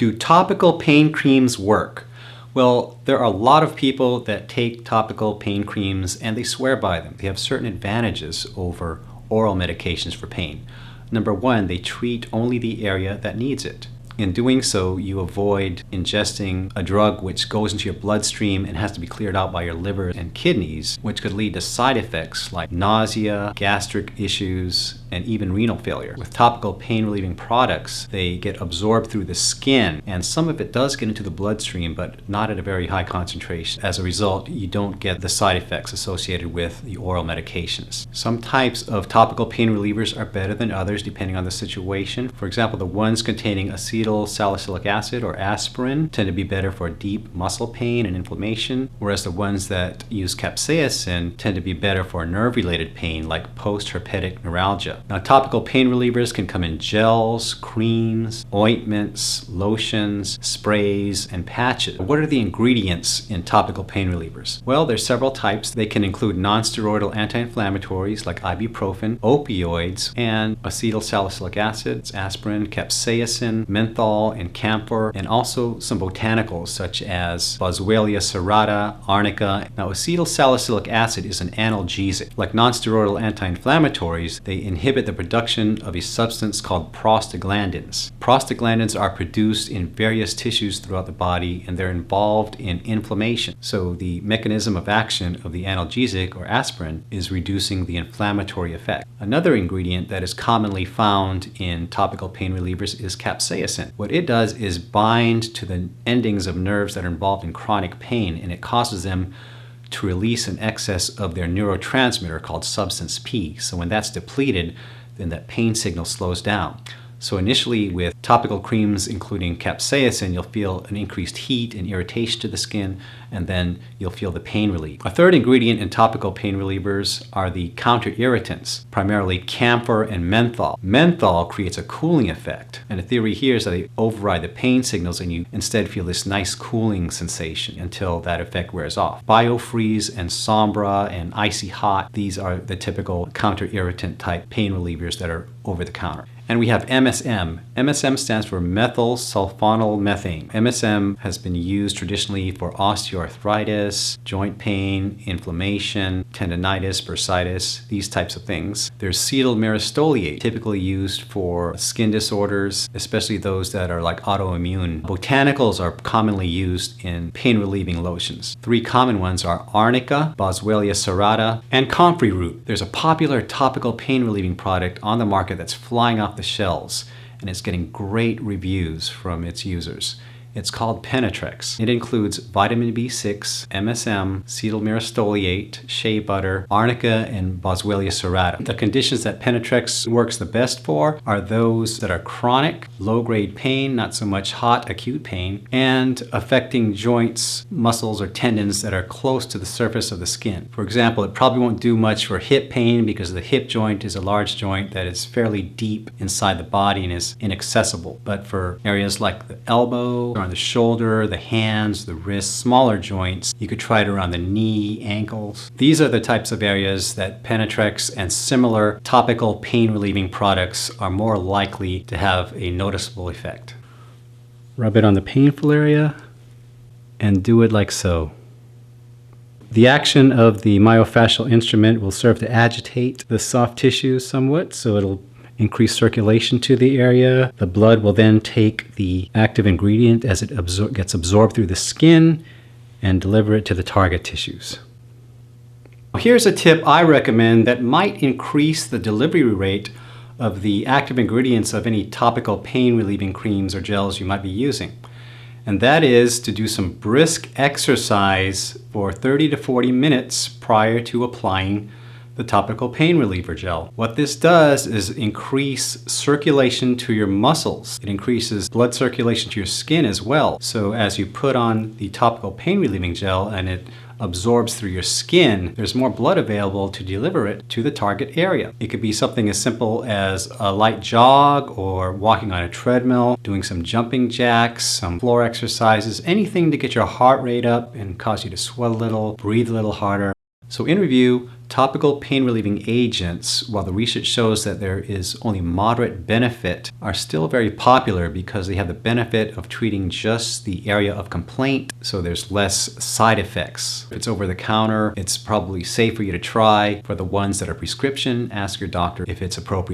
Do topical pain creams work? Well, there are a lot of people that take topical pain creams and they swear by them. They have certain advantages over oral medications for pain. Number one, they treat only the area that needs it. In doing so, you avoid ingesting a drug which goes into your bloodstream and has to be cleared out by your liver and kidneys, which could lead to side effects like nausea, gastric issues, and even renal failure. With topical pain relieving products, they get absorbed through the skin, and some of it does get into the bloodstream, but not at a very high concentration. As a result, you don't get the side effects associated with the oral medications. Some types of topical pain relievers are better than others depending on the situation. For example, the ones containing acetyl salicylic acid or aspirin tend to be better for deep muscle pain and inflammation, whereas the ones that use capsaicin tend to be better for nerve-related pain like post-herpetic neuralgia. Now, topical pain relievers can come in gels, creams, ointments, lotions, sprays, and patches. What are the ingredients in topical pain relievers? Well, there's several types. They can include non-steroidal anti-inflammatories like ibuprofen, opioids, and acetyl salicylic acid, aspirin, capsaicin, menthol, and camphor, and also some botanicals such as Boswellia serrata, arnica. Now, acetyl salicylic acid is an analgesic. Like non-steroidal anti-inflammatories, they inhibit the production of a substance called prostaglandins. Prostaglandins are produced in various tissues throughout the body, and they're involved in inflammation. So the mechanism of action of the analgesic, or aspirin, is reducing the inflammatory effect. Another ingredient that is commonly found in topical pain relievers is capsaicin. What it does is bind to the endings of nerves that are involved in chronic pain, and it causes them to release an excess of their neurotransmitter called substance P. So when that's depleted, then that pain signal slows down. So initially with topical creams including capsaicin, you'll feel an increased heat and irritation to the skin, and then you'll feel the pain relief. A third ingredient in topical pain relievers are the counter-irritants, primarily camphor and menthol. Menthol creates a cooling effect, and the theory here is that they override the pain signals and you instead feel this nice cooling sensation until that effect wears off. Biofreeze and Sombra and Icy Hot, these are the typical counter-irritant type pain relievers that are over the counter. And we have MSM. MSM stands for methyl sulfonylmethane. MSM has been used traditionally for osteoarthritis, joint pain, inflammation, tendonitis, bursitis, these types of things. There's cetyl myristoyate, typically used for skin disorders, especially those that are like autoimmune. Botanicals are commonly used in pain relieving lotions. Three common ones are arnica, Boswellia serrata, and comfrey root. There's a popular topical pain relieving product on the market that's flying off the shelves, and it's getting great reviews from its users. It's called Penetrex. It includes vitamin B6, MSM, cetyl myristoyate, shea butter, arnica, and Boswellia serrata. The conditions that Penetrex works the best for are those that are chronic, low-grade pain, not so much hot, acute pain, and affecting joints, muscles, or tendons that are close to the surface of the skin. For example, it probably won't do much for hip pain because the hip joint is a large joint that is fairly deep inside the body and is inaccessible. But for areas like the elbow, on the shoulder, the hands, the wrists, smaller joints, you could try it around the knee, ankles. These are the types of areas that Penetrex and similar topical pain relieving products are more likely to have a noticeable effect. Rub it on the painful area and do it like so. The action of the myofascial instrument will serve to agitate the soft tissue somewhat, so it'll increase circulation to the area. The blood will then take the active ingredient as it gets absorbed through the skin and deliver it to the target tissues. Here's a tip I recommend that might increase the delivery rate of the active ingredients of any topical pain relieving creams or gels you might be using. And that is to do some brisk exercise for 30 to 40 minutes prior to applying the topical pain reliever gel. What this does is increase circulation to your muscles. It increases blood circulation to your skin as well. So as you put on the topical pain relieving gel and it absorbs through your skin, there's more blood available to deliver it to the target area. It could be something as simple as a light jog or walking on a treadmill, doing some jumping jacks, some floor exercises, anything to get your heart rate up and cause you to sweat a little, breathe a little harder. So in review, topical pain relieving agents, while the research shows that there is only moderate benefit, are still very popular because they have the benefit of treating just the area of complaint, so there's less side effects. If it's over the counter, it's probably safe for you to try. For the ones that are prescription, ask your doctor if it's appropriate